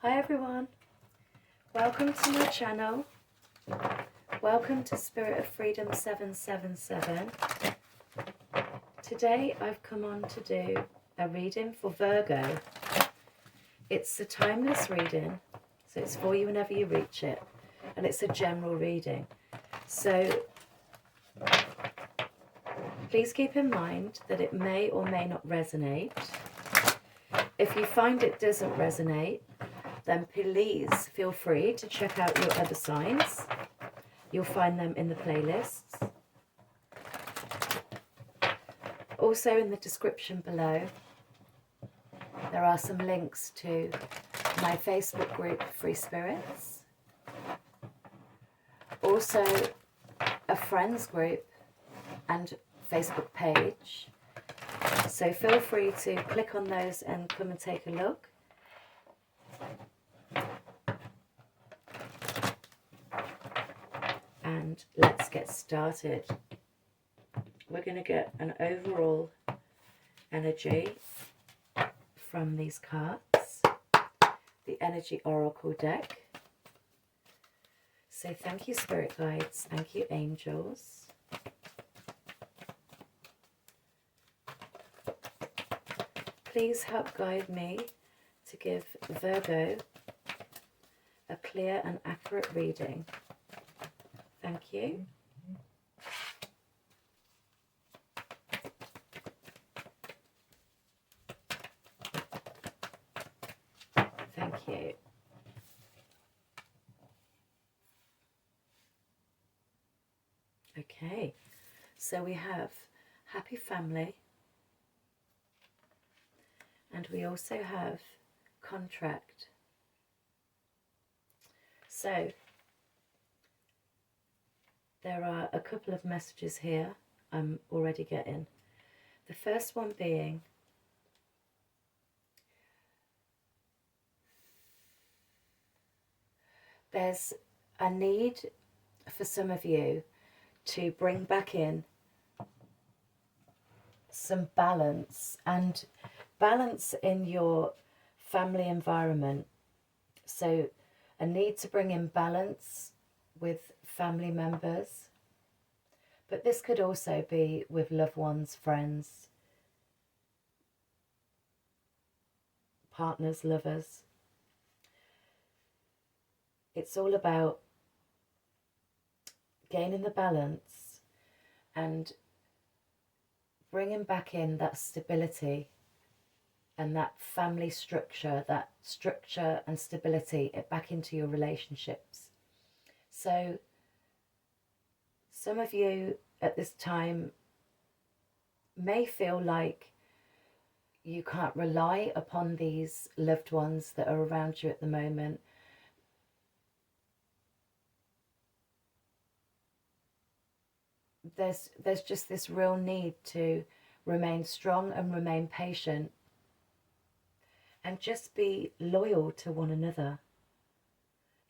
Hi everyone, welcome to my channel. Welcome to Spirit of Freedom 777. Today I've come on to do a reading for Virgo. It's a timeless reading, so it's for you whenever you reach it, and it's a general reading. So please keep in mind that it may or may not resonate. If you find it doesn't resonate, then please feel free to check out your other signs. You'll find them in the playlists. Also in the description below, there are some links to my Facebook group, Free Spirits. Also a friends group and Facebook page. So feel free to click on those and come and take a look. And let's get started. We're going to get an overall energy from these cards, the Energy Oracle deck. So thank you, Spirit Guides, thank you, Angels. Please help guide me to give Virgo a clear and accurate reading. Thank you. Thank you. Okay, so we have happy family, and we also have contract. So there are a couple of messages here I'm already getting. The first one being there's a need for some of you to bring back in some balance, and balance in your family environment. So a need to bring in balance with family members, but this could also be with loved ones, friends, partners, lovers. It's all about gaining the balance and bringing back in that stability and that family structure, that structure and stability back into your relationships. So some of you at this time may feel like you can't rely upon these loved ones that are around you at the moment. There's just this real need to remain strong and remain patient and just be loyal to one another.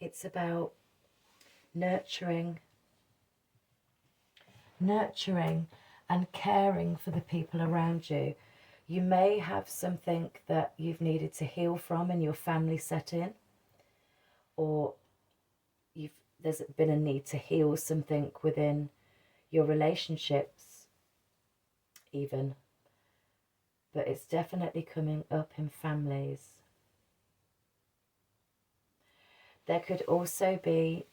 It's about nurturing and caring for the people around you. You may have something that you've needed to heal from in your family setting, or there's been a need to heal something within your relationships even, but it's definitely coming up in families. There could also be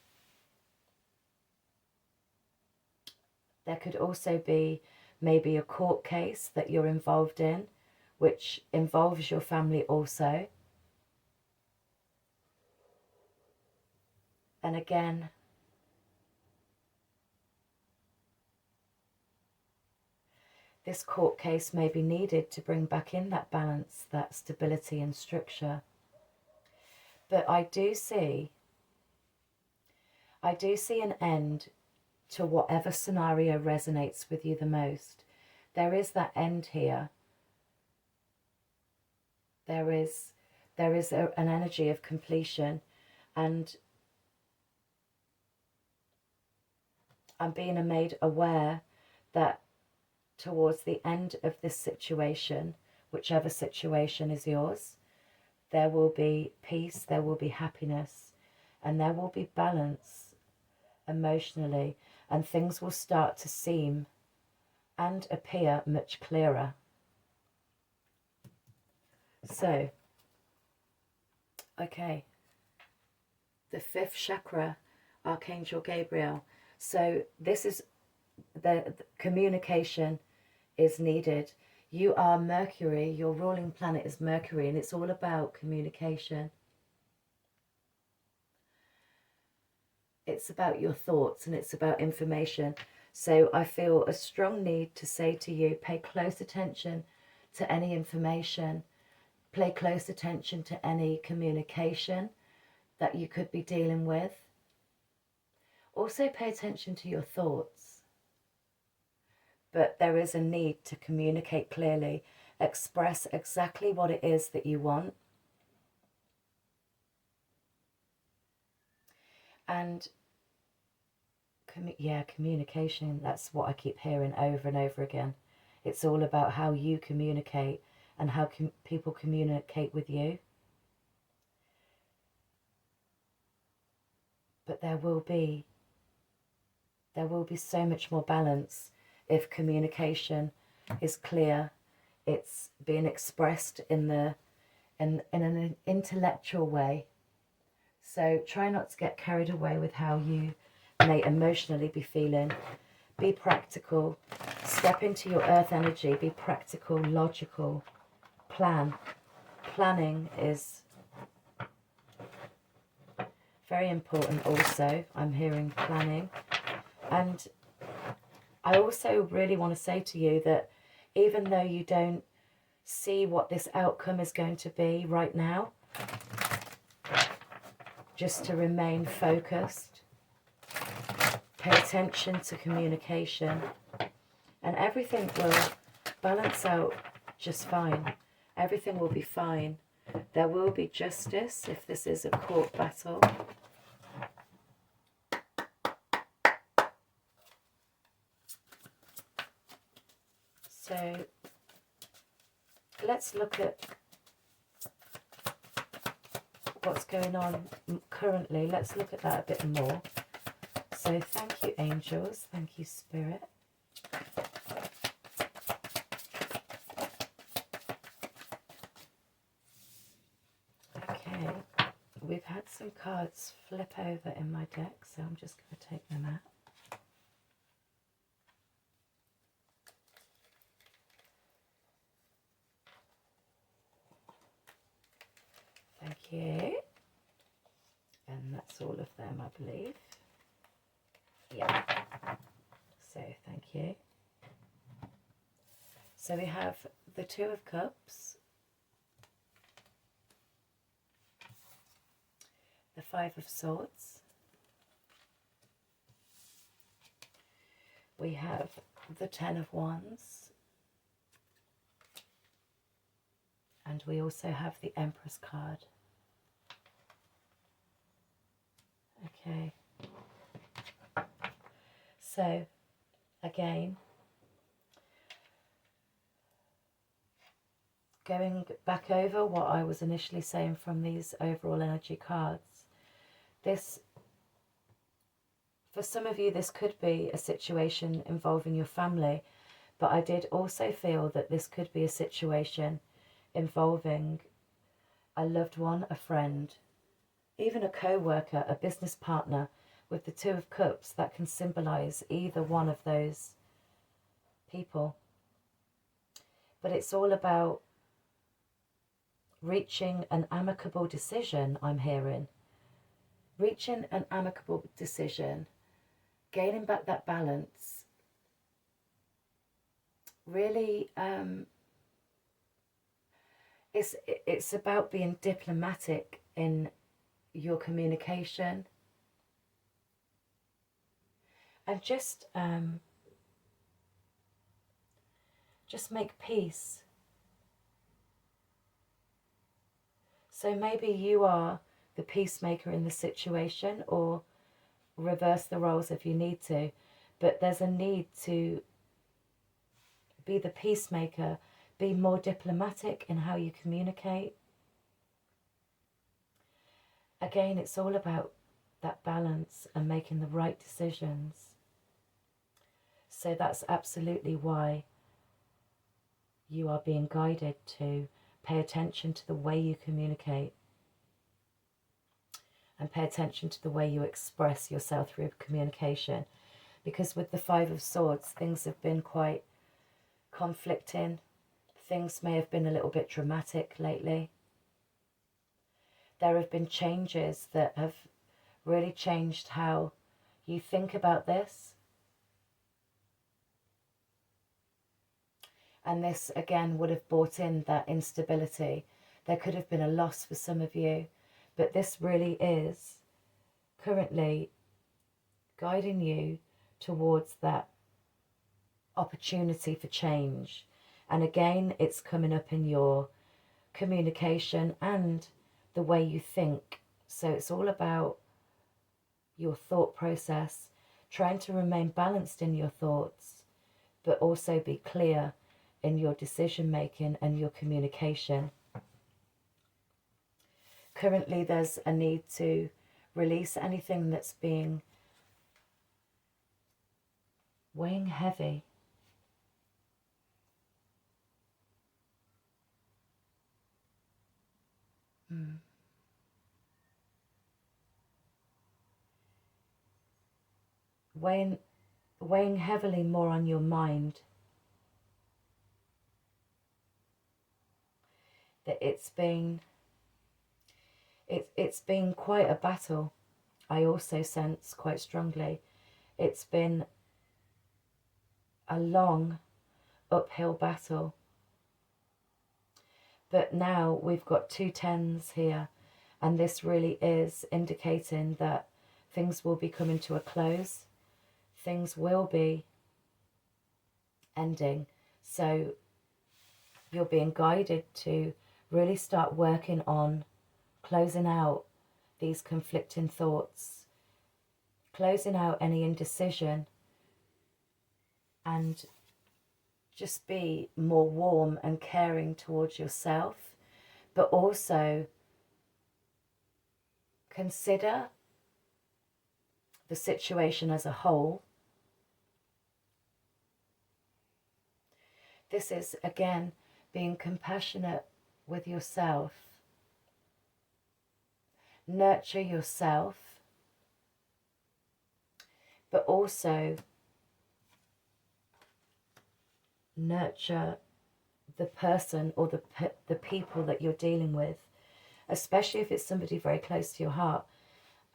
maybe a court case that you're involved in, which involves your family also. And again, this court case may be needed to bring back in that balance, that stability and structure. But I do see an end to whatever scenario resonates with you the most. There is that end here. There is an energy of completion, and I'm being made aware that towards the end of this situation, whichever situation is yours, there will be peace, there will be happiness, and there will be balance emotionally, and things will start to seem and appear much clearer. So, okay, the fifth chakra, Archangel Gabriel. So this is the communication is needed. You are Mercury, your ruling planet is Mercury, and it's all about communication. It's about your thoughts and it's about information. So I feel a strong need to say to you, pay close attention to any information, pay close attention to any communication that you could be dealing with. Also pay attention to your thoughts. But there is a need to communicate clearly, express exactly what it is that you want. And communication, that's what I keep hearing over and over again. It's all about how you communicate and how people communicate with you. But there will be so much more balance if communication is clear, it's being expressed in an intellectual way. So try not to get carried away with how you may emotionally be feeling. Be practical. Step into your earth energy. Be practical, logical. Plan. Planning is very important also. I'm hearing planning. And I also really want to say to you that even though you don't see what this outcome is going to be right now, just to remain focused, pay attention to communication, and everything will balance out just fine. Everything will be fine. There will be justice if this is a court battle. So let's look at what's going on currently. Let's look at that a bit more. So thank you, angels. Thank you, spirit. Okay, we've had some cards flip over in my deck, so I'm just going to take them out. Thank you. And that's all of them, I believe. Yeah. So thank you. So we have the Two of Cups, the Five of Swords, we have the Ten of Wands, and we also have the Empress card. Okay. So, again, going back over what I was initially saying from these overall energy cards, this, for some of you, this could be a situation involving your family, but I did also feel that this could be a situation involving a loved one, a friend, even a co-worker, a business partner. With the Two of Cups, that can symbolize either one of those people. But it's all about reaching an amicable decision, I'm hearing. Reaching an amicable decision, gaining back that balance. Really, it's about being diplomatic in your communication. And just make peace. So maybe you are the peacemaker in the situation, or reverse the roles if you need to. But there's a need to be the peacemaker, be more diplomatic in how you communicate. Again, it's all about that balance and making the right decisions. So that's absolutely why you are being guided to pay attention to the way you communicate and pay attention to the way you express yourself through communication. Because with the Five of Swords, things have been quite conflicting. Things may have been a little bit dramatic lately. There have been changes that have really changed how you think about this. And this, again, would have brought in that instability. There could have been a loss for some of you. But this really is currently guiding you towards that opportunity for change. And again, it's coming up in your communication and the way you think. So it's all about your thought process, trying to remain balanced in your thoughts, but also be clear in your decision making and your communication. Currently, there's a need to release anything that's being weighing heavy. Weighing heavily more on your mind. That it's been quite a battle. I also sense quite strongly it's been a long uphill battle. But now we've got 2 tens here, and this really is indicating that things will be coming to a close. Things will be ending. So you're being guided to really start working on closing out these conflicting thoughts, closing out any indecision, and just be more warm and caring towards yourself, but also consider the situation as a whole. This is, again, being compassionate with yourself. Nurture yourself, but also nurture the person or the people that you're dealing with, especially if it's somebody very close to your heart,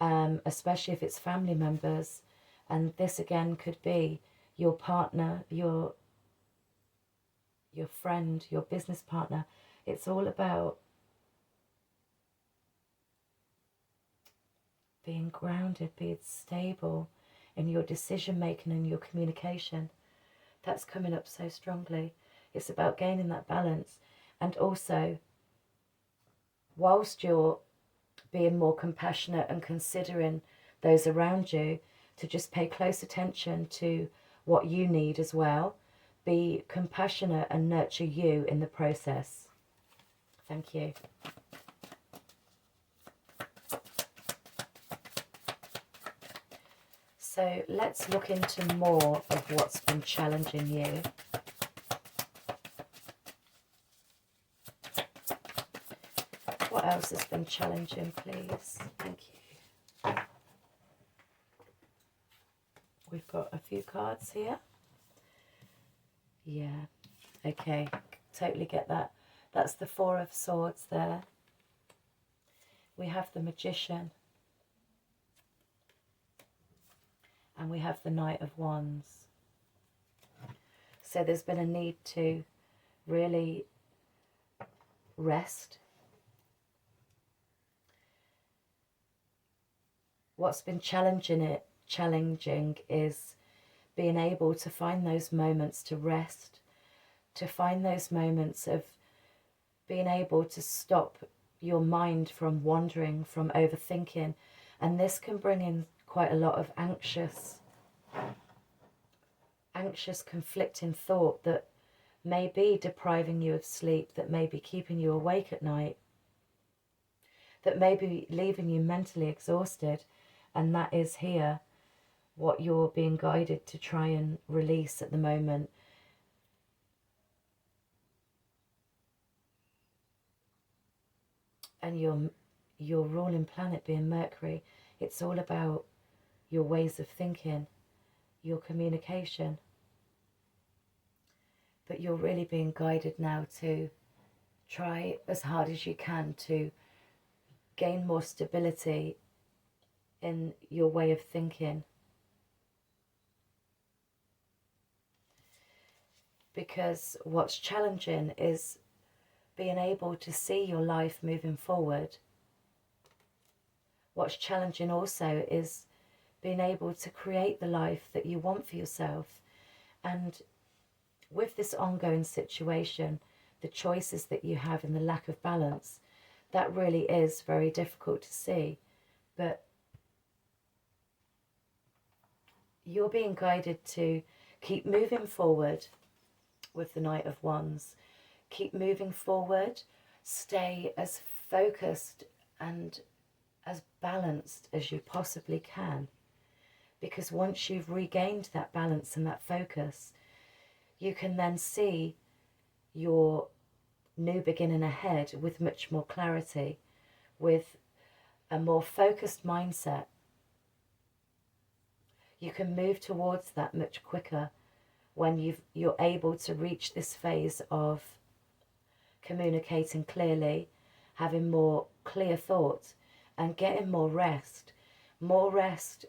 especially if it's family members. And this again could be your partner, your friend, your business partner. It's all about being grounded, being stable in your decision making and your communication. That's coming up so strongly. It's about gaining that balance, and also whilst you're being more compassionate and considering those around you, to just pay close attention to what you need as well. Be compassionate and nurture you in the process. Thank you. So let's look into more of what's been challenging you. What else has been challenging, please? Thank you. We've got a few cards here. Yeah, okay, totally get that. That's the Four of Swords there. We have the Magician. And we have the Knight of Wands. So there's been a need to really rest. What's been challenging is being able to find those moments to rest, to find those moments of being able to stop your mind from wandering, from overthinking. And this can bring in quite a lot of anxious, conflicting thought that may be depriving you of sleep, that may be keeping you awake at night. that may be leaving you mentally exhausted, and that is here what you're being guided to try and release at the moment. And your ruling planet being Mercury, it's all about your ways of thinking, your communication. But you're really being guided now to try as hard as you can to gain more stability in your way of thinking. Because what's challenging is being able to see your life moving forward. What's challenging also is being able to create the life that you want for yourself. And with this ongoing situation, the choices that you have and the lack of balance, that really is very difficult to see. But you're being guided to keep moving forward with the Knight of Wands. Keep moving forward. Stay as focused and as balanced as you possibly can. Because once you've regained that balance and that focus, you can then see your new beginning ahead with much more clarity, with a more focused mindset. You can move towards that much quicker when you're able to reach this phase of communicating clearly, having more clear thoughts, and getting more rest. More rest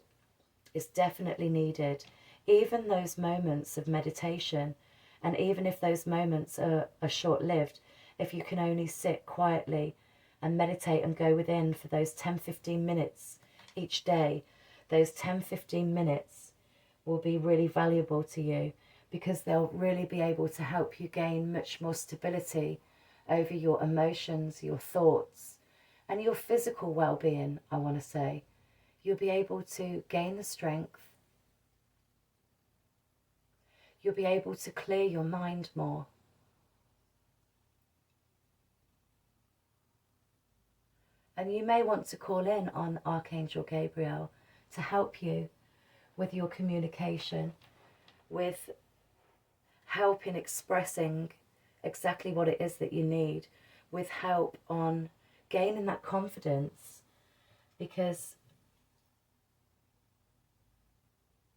is definitely needed. Even those moments of meditation, and even if those moments are short-lived, if you can only sit quietly and meditate and go within for those 10-15 minutes each day, those 10-15 minutes will be really valuable to you, because they'll really be able to help you gain much more stability over your emotions, your thoughts, and your physical well-being, I want to say. You'll be able to gain the strength. You'll be able to clear your mind more. And you may want to call in on Archangel Gabriel to help you with your communication, with help in expressing exactly what it is that you need, with help on gaining that confidence, because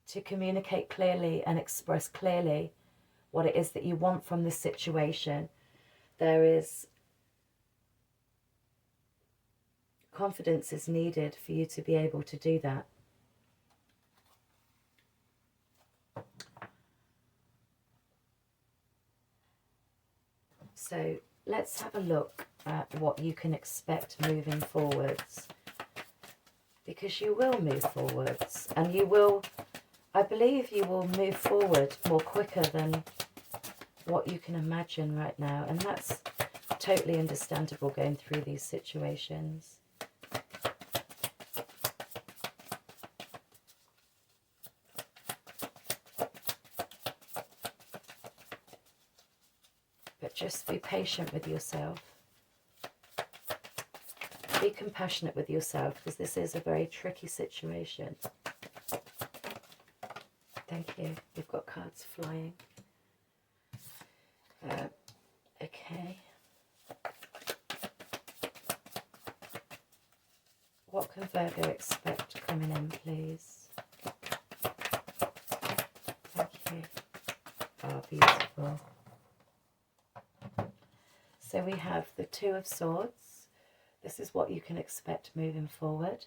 to communicate clearly and express clearly what it is that you want from this situation, there is confidence is needed for you to be able to do that. So let's have a look at what you can expect moving forwards, because you will move forwards, and you will, I believe you will move forward more quicker than what you can imagine right now, and that's totally understandable going through these situations. But just be patient with yourself. Be compassionate with yourself, because this is a very tricky situation. Thank you. We've got cards flying. Okay. What can Virgo expect coming in, please? Thank you. Oh, beautiful. So we have the Two of Swords. This is what you can expect moving forward.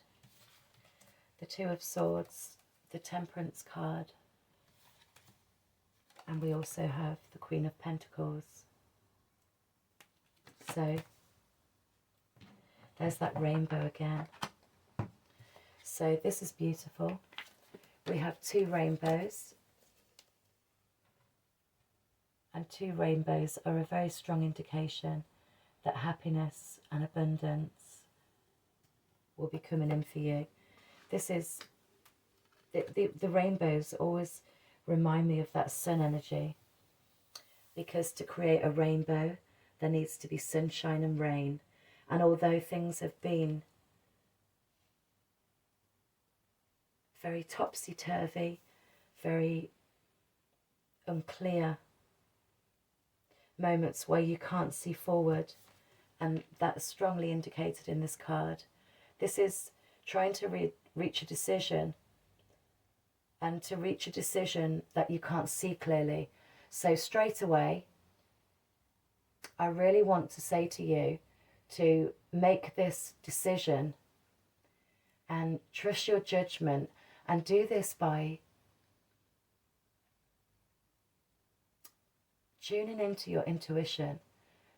The Two of Swords, the Temperance card, and we also have the Queen of Pentacles. So there's that rainbow again. So this is beautiful. We have two rainbows, and two rainbows are a very strong indication that happiness and abundance will be coming in for you. This is, the rainbows always remind me of that sun energy, because to create a rainbow there needs to be sunshine and rain, And although things have been very topsy-turvy, very unclear, moments where you can't see forward, and that's strongly indicated in this card. This is trying to reach a decision, and to reach a decision that you can't see clearly. So straight away, I really want to say to you to make this decision and trust your judgment, and do this by tuning into your intuition,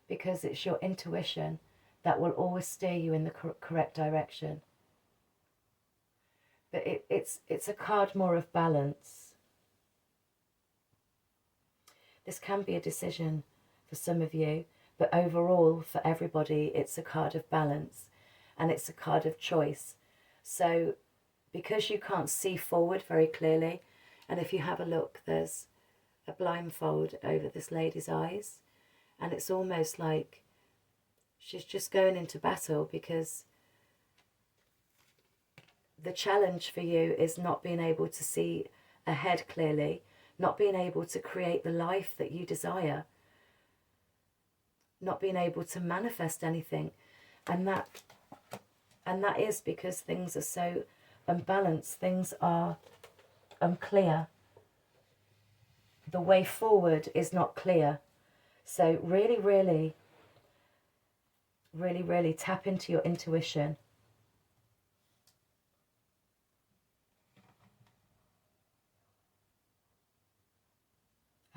because it's your intuition that will always steer you in the correct direction. But it's a card more of balance. This can be a decision for some of you, but overall for everybody it's a card of balance, and it's a card of choice. So because you can't see forward very clearly, and if you have a look, there's a blindfold over this lady's eyes, and it's almost like she's just going into battle, because the challenge for you is not being able to see ahead clearly, not being able to create the life that you desire, not being able to manifest anything. And that is because things are so unbalanced, things are unclear. The way forward is not clear. So really, really, really, really tap into your intuition.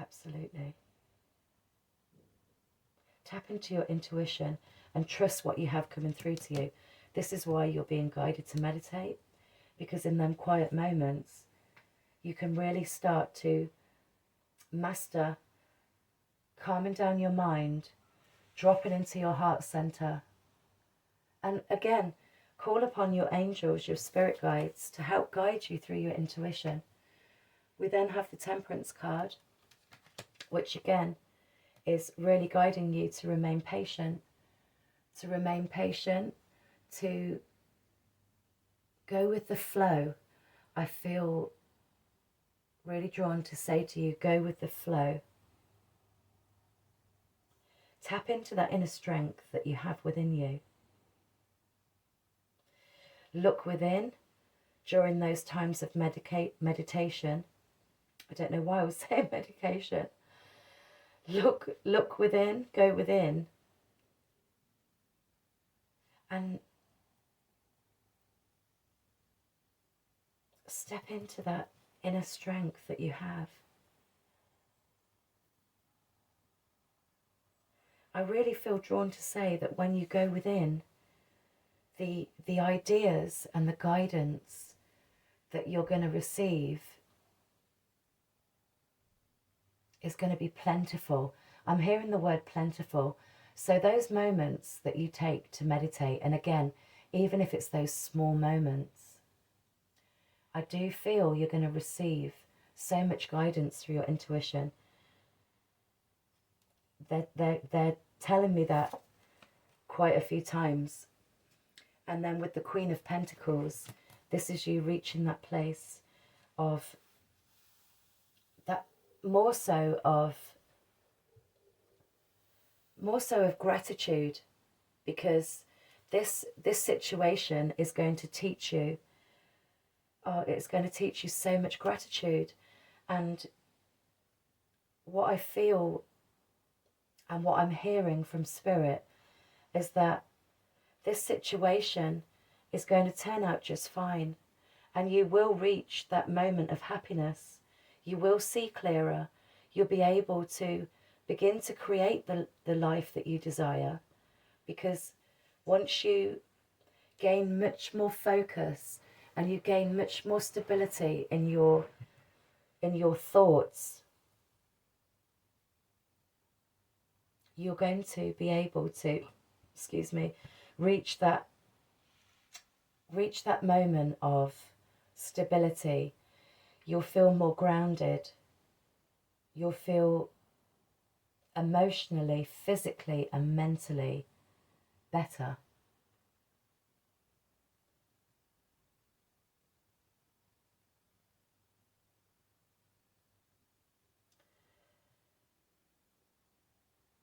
Absolutely. Tap into your intuition and trust what you have coming through to you. This is why you're being guided to meditate, because in them quiet moments, you can really start to master calming down your mind, dropping into your heart center. And again, call upon your angels, your spirit guides, to help guide you through your intuition. We then have the Temperance card, which again is really guiding you to remain patient, to go with the flow. I feel really drawn to say to you, go with the flow. Tap into that inner strength that you have within you. Look within during those times of meditation. I don't know why I was saying medication. Look within, go within, and step into that inner strength that you have. I really feel drawn to say that when you go within, the ideas and the guidance that you're going to receive is going to be plentiful. I'm hearing the word plentiful. So those moments that you take to meditate, and again, even if it's those small moments, I do feel you're going to receive so much guidance through your intuition. They're telling me that quite a few times. And then with the Queen of Pentacles, this is you reaching that place of that more so of gratitude, because this situation is going to teach you, it's going to teach you so much gratitude. And what I feel and what I'm hearing from Spirit is that this situation is going to turn out just fine, and you will reach that moment of happiness. You will see clearer. You'll be able to begin to create the life that you desire, because once you gain much more focus and you gain much more stability in your thoughts, you're going to be able to, reach that moment of stability. You'll feel more grounded. You'll feel emotionally, physically and mentally better.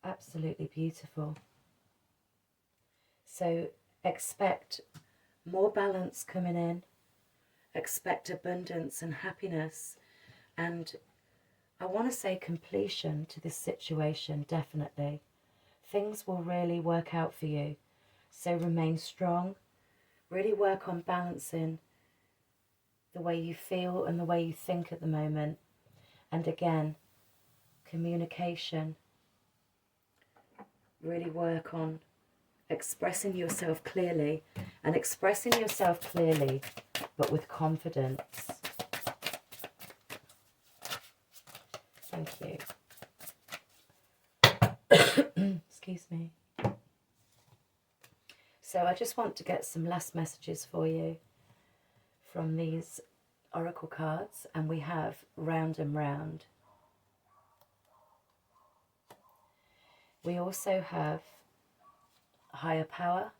Absolutely beautiful. So expect more balance coming in, expect abundance and happiness, and I want to say completion to this situation, definitely. Things will really work out for you. So remain strong, really work on balancing the way you feel and the way you think at the moment. And again, communication, really work on expressing yourself clearly, and expressing yourself clearly but with confidence. Thank you. Excuse me. So I just want to get some last messages for you from these oracle cards, and we have round and round. We also have higher power,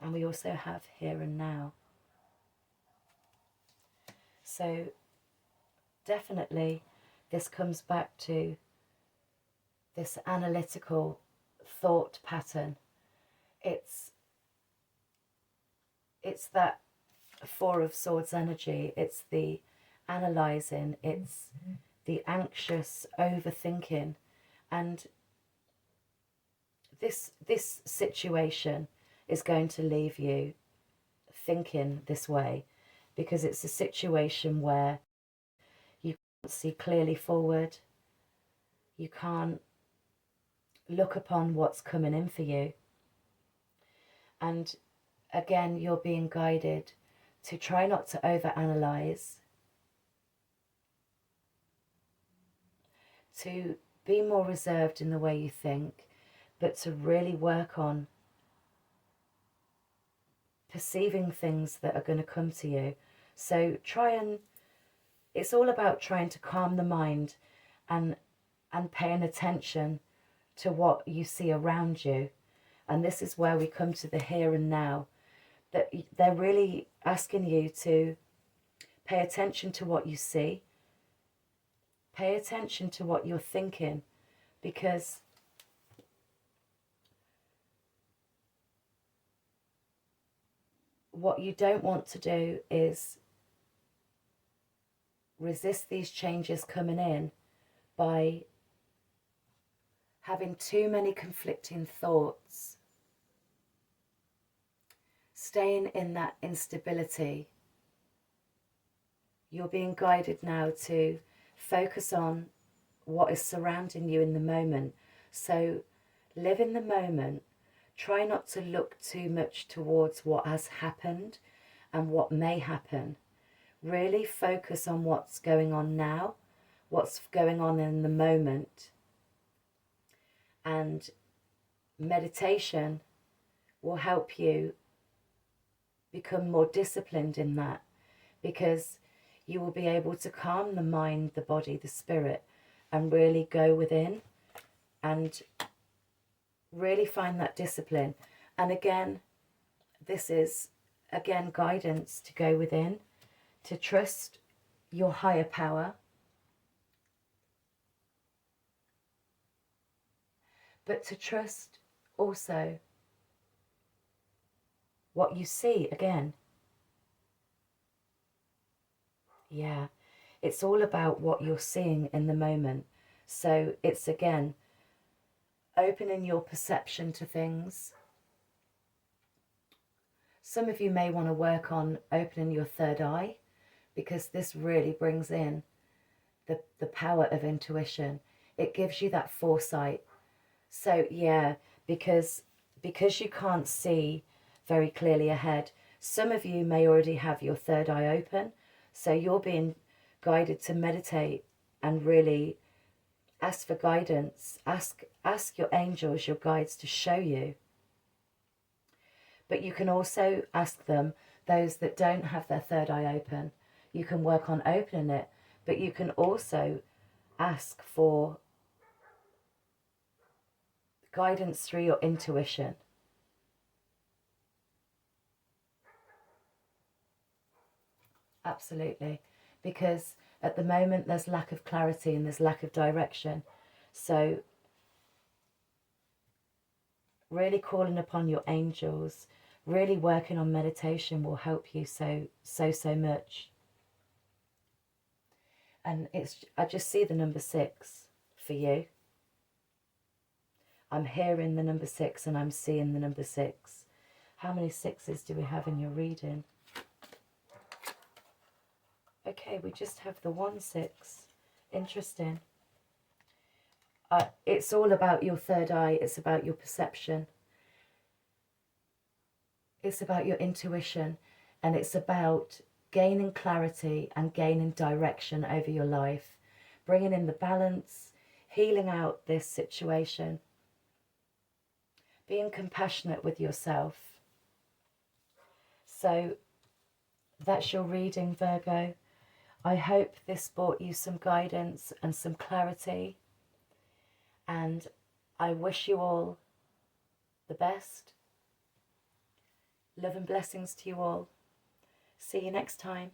and we also have here and now. So definitely this comes back to this analytical thought pattern. It's that Four of Swords energy. It's the analysing, it's the anxious overthinking, and this situation is going to leave you thinking this way, because it's a situation where you can't see clearly forward, you can't look upon what's coming in for you, and again you're being guided to try not to overanalyze, to be more reserved in the way you think, but to really work on perceiving things that are going to come to you. So it's all about trying to calm the mind and paying attention to what you see around you. And this is where we come to the here and now, that they're really asking you to pay attention to what you see, pay attention to what you're thinking, because what you don't want to do is resist these changes coming in by having too many conflicting thoughts, staying in that instability. You're being guided now to focus on what is surrounding you in the moment. So live in the moment. Try not to look too much towards what has happened and what may happen. Really focus on what's going on now, what's going on in the moment. And meditation will help you become more disciplined in that, because you will be able to calm the mind, the body, the spirit, and really go within and really find that discipline. And again, this is again guidance to go within, to trust your higher power, but to trust also what you see again. Yeah, it's all about what you're seeing in the moment. So it's again opening your perception to things. Some of you may want to work on opening your third eye, because this really brings in the power of intuition. It gives you that foresight. So yeah, because you can't see very clearly ahead, some of you may already have your third eye open, so you're being guided to meditate and really ask for guidance. Ask your angels, your guides, to show you. But you can also ask them, those that don't have their third eye open, you can work on opening it, but you can also ask for guidance through your intuition. Absolutely. Because at the moment there's lack of clarity and there's lack of direction. So really calling upon your angels, really working on meditation will help you so much. And I just see the number 6 for you. I'm hearing the number 6 and I'm seeing the number 6. How many 6s do we have in your reading? Okay, we just have the 1 6. Interesting. It's all about your third eye. It's about your perception. It's about your intuition. And it's about gaining clarity and gaining direction over your life. Bringing in the balance, healing out this situation. Being compassionate with yourself. So that's your reading, Virgo. I hope this brought you some guidance and some clarity. And I wish you all the best. Love and blessings to you all. See you next time.